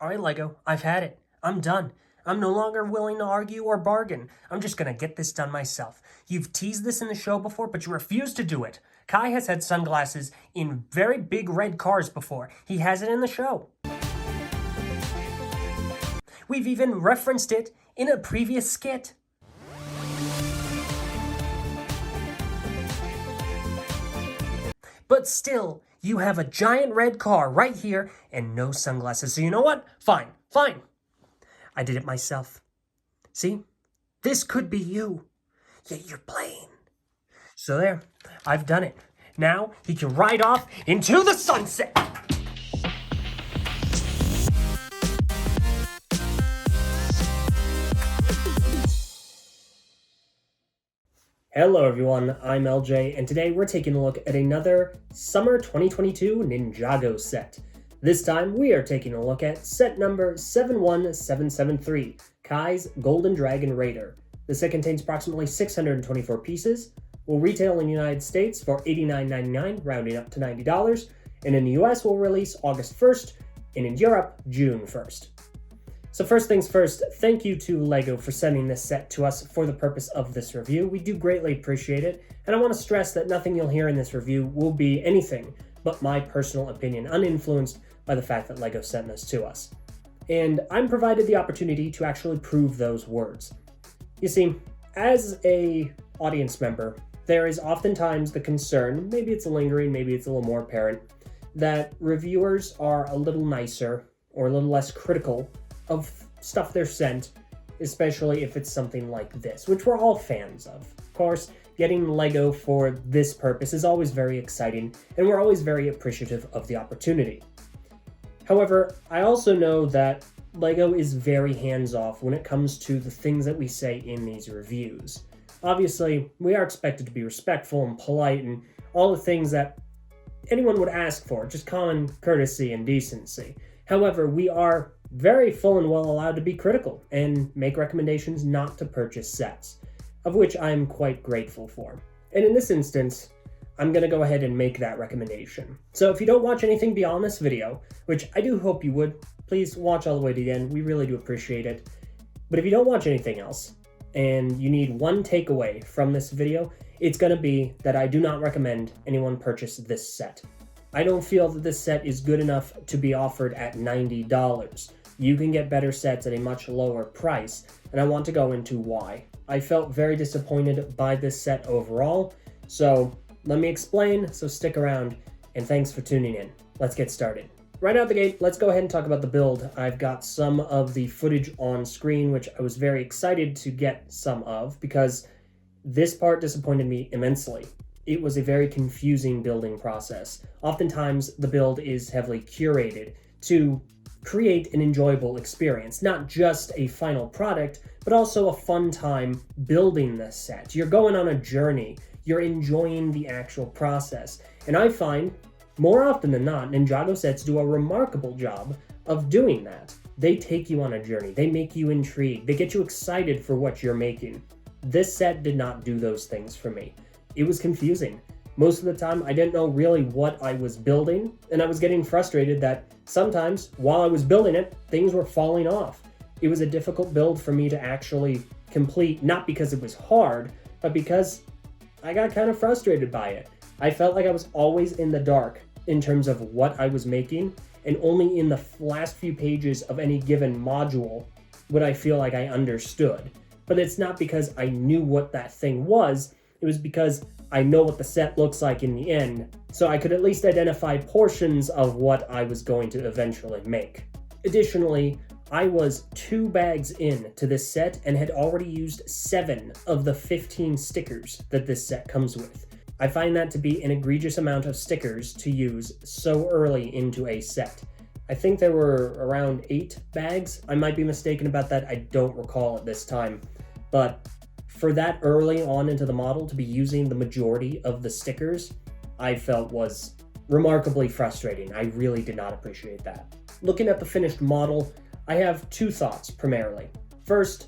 All right, Lego, I've had it. I'm done. I'm no longer willing to argue or bargain. I'm just gonna get this done myself. You've teased this in the show before, but you refuse to do it. Kai has had sunglasses in very big red cars before. He has it in the show. We've even referenced it in a previous skit. But still, you have a giant red car right here and no sunglasses. So you know what? Fine. I did it myself. See? This could be you. Yet you're playing. So there, I've done it. Now he can ride off into the sunset. Hello everyone, I'm Eljay, and today we're taking a look at another Summer 2022 Ninjago set. This time we are taking a look at set number 71773, Kai's Golden Dragon Raider. The set contains approximately 624 pieces, will retail in the United States for $89.99, rounding up to $90, and in the US will release August 1st, and in Europe, June 1st. So first things first, thank you to LEGO for sending this set to us for the purpose of this review. We do greatly appreciate it, and I want to stress that nothing you'll hear in this review will be anything but my personal opinion, uninfluenced by the fact that LEGO sent this to us. And I'm provided the opportunity to actually prove those words. You see, as a audience member, there is oftentimes the concern, maybe it's lingering, maybe it's a little more apparent, that reviewers are a little nicer or a little less critical of stuff they're sent, especially if it's something like this, which we're all fans of. Of course, getting LEGO for this purpose is always very exciting, and we're always very appreciative of the opportunity. However, I also know that LEGO is very hands-off when it comes to the things that we say in these reviews. Obviously, we are expected to be respectful and polite and all the things that anyone would ask for, just common courtesy and decency. However, we are very full and well allowed to be critical and make recommendations not to purchase sets, of which I'm quite grateful for. And in this instance, I'm going to go ahead and make that recommendation. So if you don't watch anything beyond this video, which I do hope you would, please watch all the way to the end. We really do appreciate it. But if you don't watch anything else, and you need one takeaway from this video, it's going to be that I do not recommend anyone purchase this set. I don't feel that this set is good enough to be offered at $90. You can get better sets at a much lower price, and I want to go into why. I felt very disappointed by this set overall, so let me explain, so stick around, and thanks for tuning in. Let's get started. Right out the gate, let's go ahead and talk about the build. I've got some of the footage on screen, which I was very excited to get some of, because this part disappointed me immensely. It was a very confusing building process. Oftentimes, the build is heavily curated to create an enjoyable experience, not just a final product, but also a fun time building this set. You're going on a journey. You're enjoying the actual process. And I find, more often than not, Ninjago sets do a remarkable job of doing that. They take you on a journey. They make you intrigued. They get you excited for what you're making. This set did not do those things for me. It was confusing. Most of the time, I didn't know really what I was building, and I was getting frustrated that sometimes, while I was building it, things were falling off. It was a difficult build for me to actually complete, not because it was hard, but because I got kind of frustrated by it. I felt like I was always in the dark in terms of what I was making, and only in the last few pages of any given module would I feel like I understood. But it's not because I knew what that thing was, it was because I know what the set looks like in the end, so I could at least identify portions of what I was going to eventually make. Additionally, I was 2 bags in to this set and had already used 7 of the 15 stickers that this set comes with. I find that to be an egregious amount of stickers to use so early into a set. I think there were around 8 bags. I might be mistaken about that, I don't recall at this time. But for that early on into the model to be using the majority of the stickers, I felt was remarkably frustrating. I really did not appreciate that. Looking at the finished model, I have 2 thoughts primarily. First,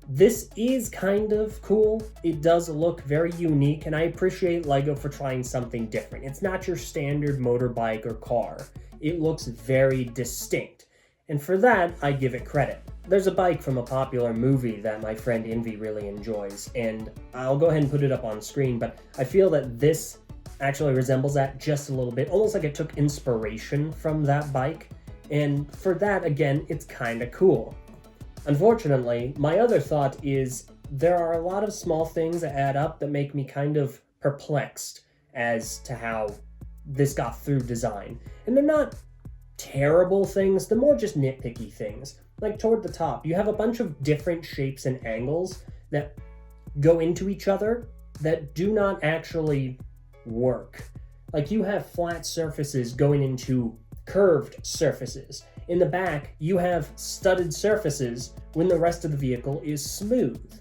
this is kind of cool. It does look very unique, and I appreciate LEGO for trying something different. It's not your standard motorbike or car. It looks very distinct. And for that, I give it credit. There's a bike from a popular movie that my friend Envy really enjoys, and I'll go ahead and put it up on screen, but I feel that this actually resembles that just a little bit, almost like it took inspiration from that bike, and for that, again, it's kinda cool. Unfortunately, my other thought is there are a lot of small things that add up that make me kind of perplexed as to how this got through design. And they're not terrible things, they're more just nitpicky things. Like toward the top, you have a bunch of different shapes and angles that go into each other that do not actually work. Like you have flat surfaces going into curved surfaces. In the back, you have studded surfaces when the rest of the vehicle is smooth.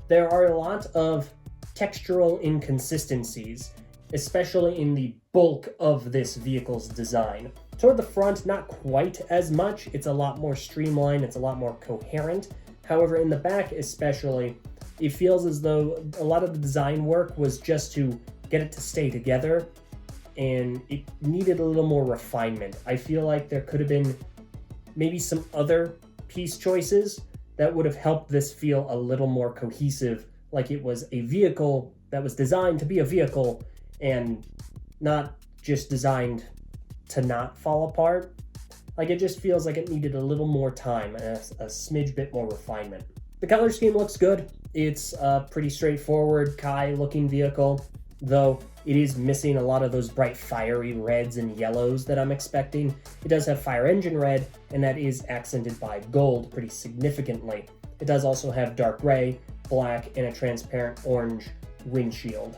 There are a lot of textural inconsistencies, especially in the bulk of this vehicle's design. Toward the front, not quite as much. It's a lot more streamlined, it's a lot more coherent. However, in the back especially, it feels as though a lot of the design work was just to get it to stay together, and it needed a little more refinement. I feel like there could have been maybe some other piece choices that would have helped this feel a little more cohesive, like it was a vehicle that was designed to be a vehicle and not just designed to not fall apart. Like it just feels like it needed a little more time and a smidge bit more refinement. The color scheme looks good. It's a pretty straightforward Kai looking vehicle, though it is missing a lot of those bright fiery reds and yellows that I'm expecting. It does have fire engine red, and that is accented by gold pretty significantly. It does also have dark gray, black, and a transparent orange windshield.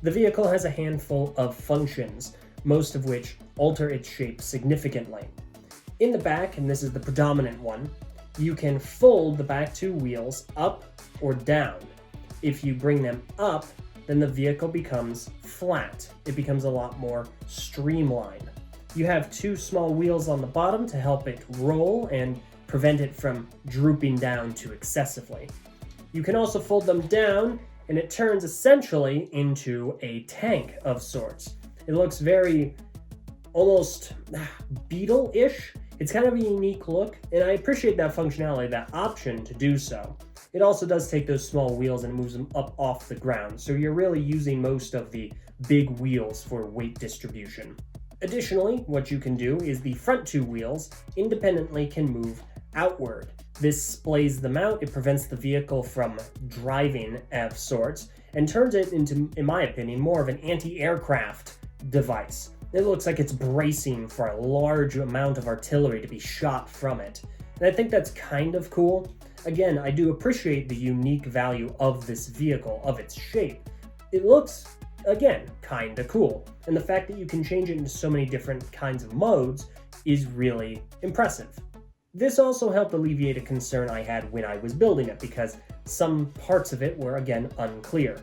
The vehicle has a handful of functions, most of which alter its shape significantly. In the back, and this is the predominant one, you can fold the back two wheels up or down. If you bring them up, then the vehicle becomes flat. It becomes a lot more streamlined. You have two small wheels on the bottom to help it roll and prevent it from drooping down too excessively. You can also fold them down, and it turns essentially into a tank of sorts. It looks very almost Beetle-ish. It's kind of a unique look, and I appreciate that functionality, that option to do so. It also does take those small wheels and moves them up off the ground, so you're really using most of the big wheels for weight distribution. Additionally, what you can do is the front two wheels independently can move outward. This splays them out, it prevents the vehicle from driving of sorts, and turns it into, in my opinion, more of an anti-aircraft device. It looks like it's bracing for a large amount of artillery to be shot from it. And I think that's kind of cool. Again, I do appreciate the unique value of this vehicle, of its shape. It looks, again, kinda cool. And the fact that you can change it into so many different kinds of modes is really impressive. This also helped alleviate a concern I had when I was building it, because some parts of it were, again, unclear.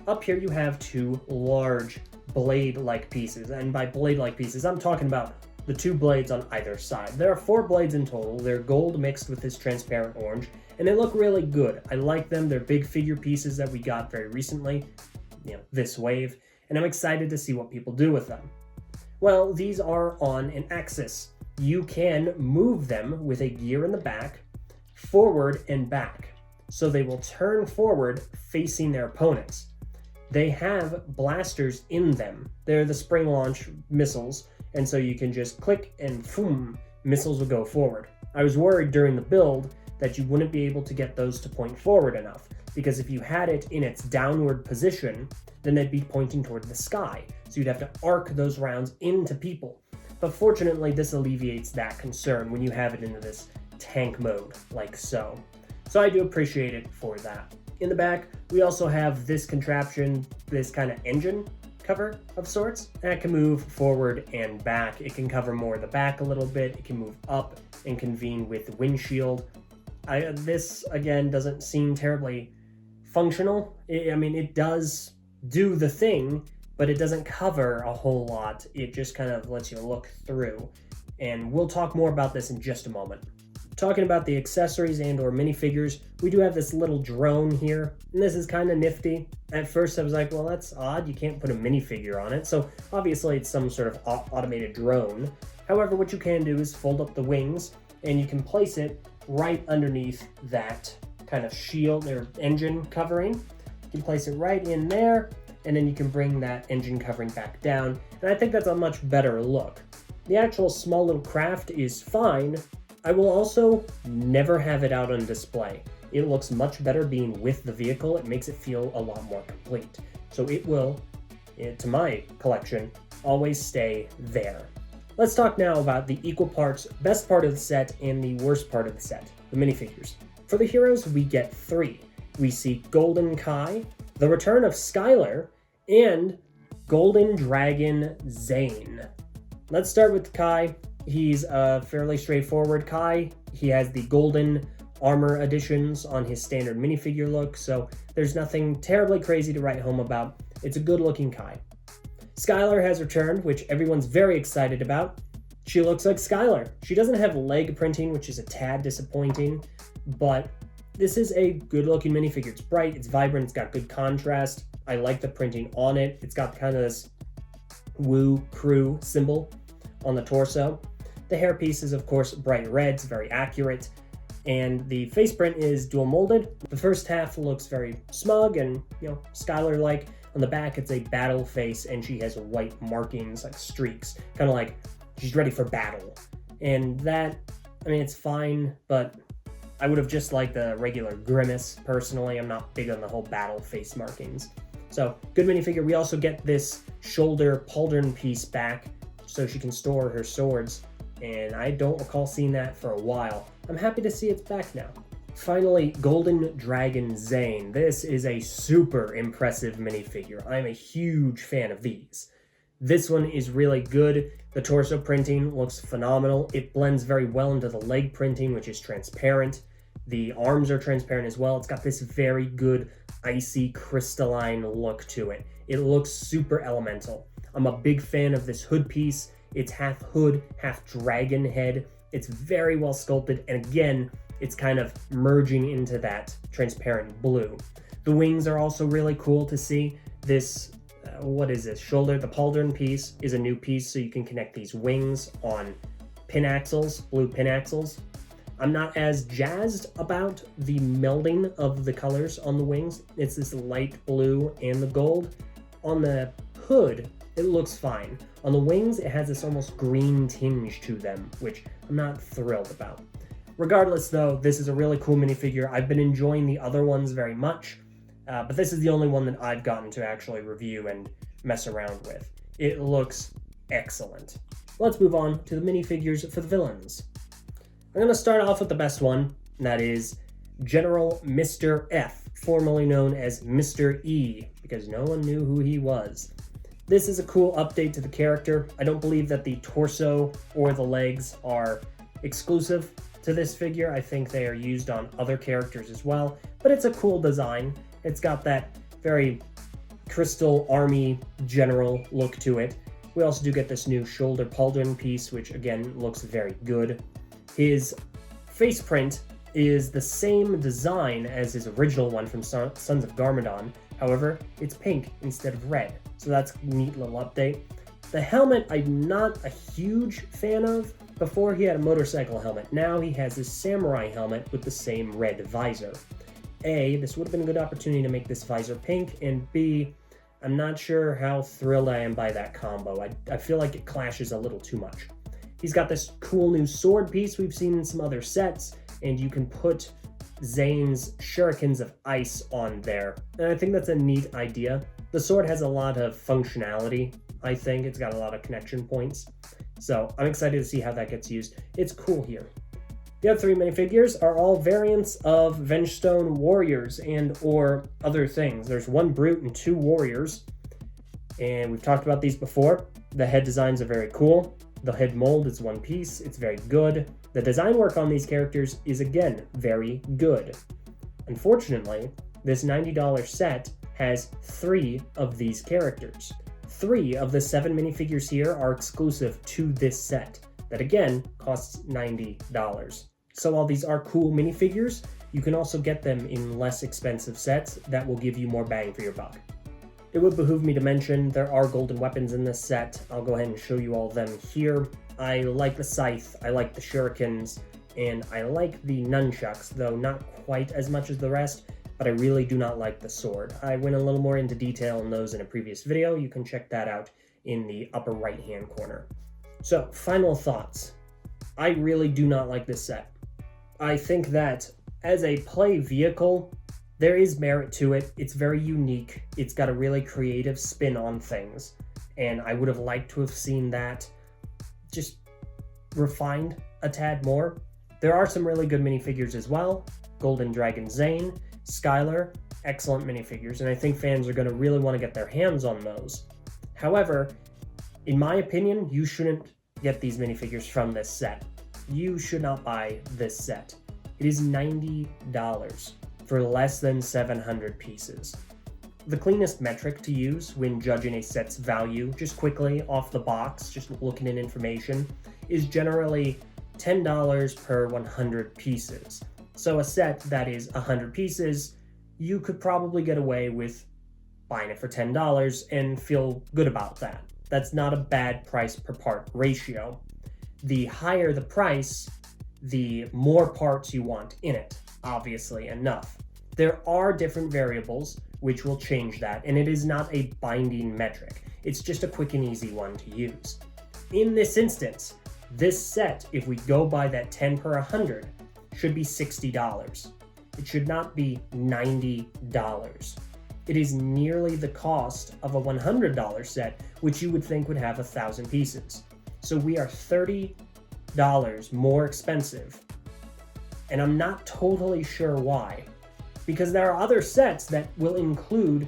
Up here you have two large blade-like pieces, and by blade-like pieces, I'm talking about the two blades on either side. There are 4 blades in total. They're gold mixed with this transparent orange, and they look really good. I like them. They're big figure pieces that we got very recently, this wave, and I'm excited to see what people do with them. Well, these are on an axis. You can move them with a gear in the back, forward and back, so they will turn forward facing their opponents. They have blasters in them. They're the spring launch missiles, and so you can just click and boom, missiles will go forward. I was worried during the build that you wouldn't be able to get those to point forward enough, because if you had it in its downward position, then they'd be pointing toward the sky, so you'd have to arc those rounds into people. But fortunately, this alleviates that concern when you have it into this tank mode, like so. So I do appreciate it for that. In the back, we also have this contraption, this kind of engine cover of sorts, that can move forward and back. It can cover more of the back a little bit. It can move up and convene with the windshield. This, again, doesn't seem terribly functional. It does do the thing, but it doesn't cover a whole lot. It just kind of lets you look through. And we'll talk more about this in just a moment. Talking about the accessories and or minifigures, we do have this little drone here, and this is kind of nifty. At first I was like, well, that's odd, you can't put a minifigure on it, so obviously it's some sort of automated drone. However, what you can do is fold up the wings, and you can place it right underneath that kind of shield or engine covering. You can place it right in there, and then you can bring that engine covering back down, and I think that's a much better look. The actual small little craft is fine. I will also never have it out on display. It looks much better being with the vehicle. It makes it feel a lot more complete. So it will, to my collection, always stay there. Let's talk now about the equal parts best part of the set and the worst part of the set, the minifigures. For the heroes, we get 3. We see Golden Kai, the return of Skylar, and Golden Dragon Zayn. Let's start with Kai. He's a fairly straightforward Kai. He has the golden armor additions on his standard minifigure look, so there's nothing terribly crazy to write home about. It's a good looking Kai. Skylar has returned, which everyone's very excited about. She looks like Skylar. She doesn't have leg printing, which is a tad disappointing, but this is a good looking minifigure. It's bright, it's vibrant, it's got good contrast. I like the printing on it. It's got kind of this woo crew symbol on the torso. The hairpiece is of course bright red, it's very accurate, and the face print is dual molded. The first half looks very smug and, Skylar-like. On the back it's a battle face, and she has white markings, like streaks, kind of like she's ready for battle. And that, it's fine, but I would have just liked the regular grimace personally. I'm not big on the whole battle face markings. So, good minifigure. We also get this shoulder pauldron piece back so she can store her swords, and I don't recall seeing that for a while. I'm happy to see it's back now. Finally, Golden Dragon Zayn. This is a super impressive minifigure. I'm a huge fan of these. This one is really good. The torso printing looks phenomenal. It blends very well into the leg printing, which is transparent. The arms are transparent as well. It's got this very good icy crystalline look to it. It looks super elemental. I'm a big fan of this hood piece. It's half hood, half dragon head. It's very well sculpted, and again, it's kind of merging into that transparent blue. The wings are also really cool to see. This, what is this, shoulder, the pauldron piece is a new piece, so you can connect these wings on pin axles, blue pin axles. I'm not as jazzed about the melding of the colors on the wings. It's this light blue and the gold. On the hood, it looks fine. On the wings, it has this almost green tinge to them, which I'm not thrilled about. Regardless though, this is a really cool minifigure. I've been enjoying the other ones very much, but this is the only one that I've gotten to actually review and mess around with. It looks excellent. Let's move on to the minifigures for the villains. I'm going to start off with the best one, and that is General Mr. F, formerly known as Mr. E, because no one knew who he was. This is a cool update to the character. I don't believe that the torso or the legs are exclusive to this figure. I think they are used on other characters as well, but it's a cool design. It's got that very crystal army general look to it. We also do get this new shoulder pauldron piece, which again looks very good. His face print is the same design as his original one from Sons of Garmadon. However, it's pink instead of red, so that's a neat little update. The helmet I'm not a huge fan of. Before he had a motorcycle helmet, now he has this samurai helmet with the same red visor. A, this would have been a good opportunity to make this visor pink, and B, I'm not sure how thrilled I am by that combo. I feel like it clashes a little too much. He's got this cool new sword piece we've seen in some other sets, and you can put Zayn's shurikens of ice on there. And I think that's a neat idea. The sword has a lot of functionality, I think. It's got a lot of connection points. So I'm excited to see how that gets used. It's cool here. The other 3 minifigures are all variants of Vengestone warriors and or other things. There's 1 brute and 2 warriors. And we've talked about these before. The head designs are very cool. The head mold is 1 piece. It's very good. The design work on these characters is again very good. Unfortunately, this $90 set has 3 of these characters. 3 of the 7 minifigures here are exclusive to this set, that again costs $90. So while these are cool minifigures, you can also get them in less expensive sets that will give you more bang for your buck. It would behoove me to mention there are golden weapons in this set. I'll go ahead and show you all of them here. I like the scythe, I like the shurikens, and I like the nunchucks, though not quite as much as the rest, but I really do not like the sword. I went a little more into detail on those in a previous video. You can check that out in the upper right-hand corner. So, final thoughts. I really do not like this set. I think that as a play vehicle, there is merit to it. It's very unique. It's got a really creative spin on things, and I would have liked to have seen that just refined a tad more. There are some really good minifigures as well. Golden Dragon Zayn, Skylar, excellent minifigures, and I think fans are going to really want to get their hands on those. However, in my opinion, you shouldn't get these minifigures from this set. You should not buy this set. It is $90 for less than 700 pieces. The cleanest metric to use when judging a set's value, just quickly off the box, just looking at information, is generally $10 per 100 pieces. So a set that is 100 pieces, you could probably get away with buying it for $10 and feel good about that. That's not a bad price per part ratio. The higher the price, the more parts you want in it, obviously enough. There are different variables which will change that, and it is not a binding metric. It's just a quick and easy one to use. In this instance, this set, if we go by that 10 per 100, should be $60. It should not be $90. It is nearly the cost of a $100 set, which you would think would have 1,000 pieces. So we are $30 more expensive, and I'm not totally sure why. Because there are other sets that will include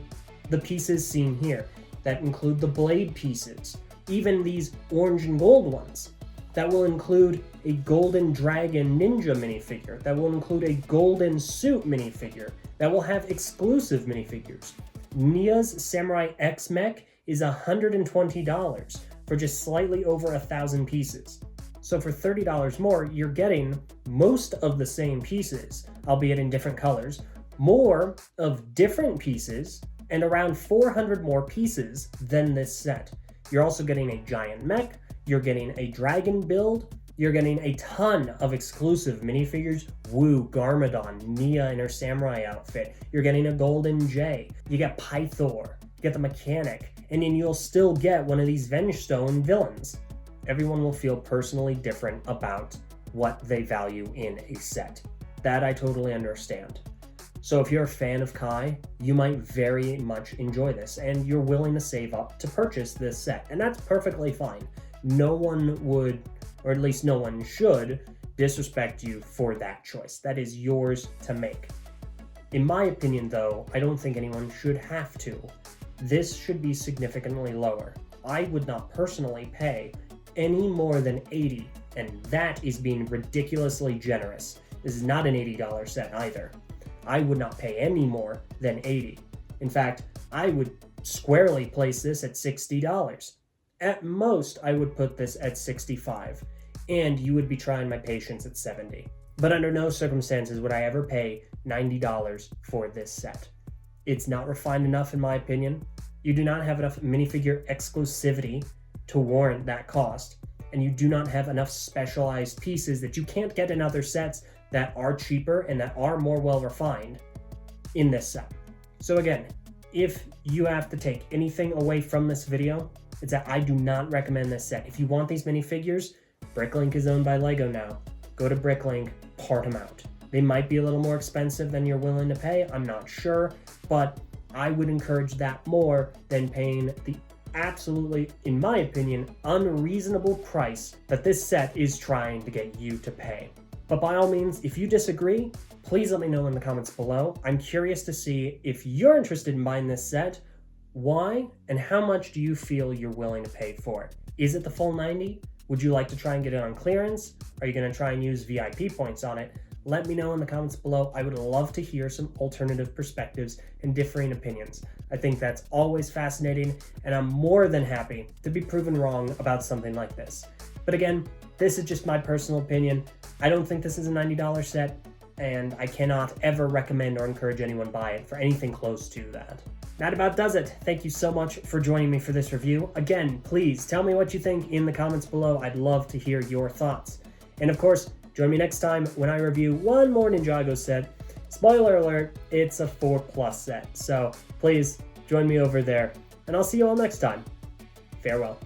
the pieces seen here, that include the blade pieces, even these orange and gold ones, that will include a golden dragon ninja minifigure, that will include a golden suit minifigure, that will have exclusive minifigures. Nia's Samurai X mech is $120 for just slightly over 1,000 pieces. So for $30 more, you're getting most of the same pieces, albeit in different colors, more of different pieces, and around 400 more pieces than this set. You're also getting a giant mech, you're getting a dragon build, you're getting a ton of exclusive minifigures. Woo, Garmadon, Nia in her samurai outfit. You're getting a Golden Jay. You get Pythor, you get the mechanic, and then you'll still get one of these Vengestone villains. Everyone will feel personally different about what they value in a set. That I totally understand. So if you're a fan of Kai, you might very much enjoy this, and you're willing to save up to purchase this set, and that's perfectly fine. No one would, or at least no one should, disrespect you for that choice. That is yours to make. In my opinion, though, I don't think anyone should have to. This should be significantly lower. I would not personally pay any more than $80, and that is being ridiculously generous. This is not an $80 set either. I would not pay any more than $80. In fact, I would squarely place this at $60. At most, I would put this at $65, and you would be trying my patience at $70. But under no circumstances would I ever pay $90 for this set. It's not refined enough in my opinion. You do not have enough minifigure exclusivity to warrant that cost, and you do not have enough specialized pieces that you can't get in other sets that are cheaper and that are more well refined in this set. So again, if you have to take anything away from this video, it's that I do not recommend this set. If you want these minifigures, Bricklink is owned by Lego now. Go to Bricklink, part them out. They might be a little more expensive than you're willing to pay, I'm not sure, but I would encourage that more than paying the absolutely, in my opinion, unreasonable price that this set is trying to get you to pay. But by all means, if you disagree, please let me know in the comments below. I'm curious to see if you're interested in buying this set, why, and how much do you feel you're willing to pay for it? Is it the full 90? Would you like to try and get it on clearance? Are you going to try and use VIP points on it? Let me know in the comments below. I would love to hear some alternative perspectives and differing opinions. I think that's always fascinating, and I'm more than happy to be proven wrong about something like this. But again, this is just my personal opinion. I don't think this is a $90 set, and I cannot ever recommend or encourage anyone buy it for anything close to that. That about does it. Thank you so much for joining me for this review. Again, please tell me what you think in the comments below. I'd love to hear your thoughts. And of course, Join me next time when I review one more Ninjago set. Spoiler alert, it's a 4+ set, so please join me over there, and I'll see you all next time. Farewell.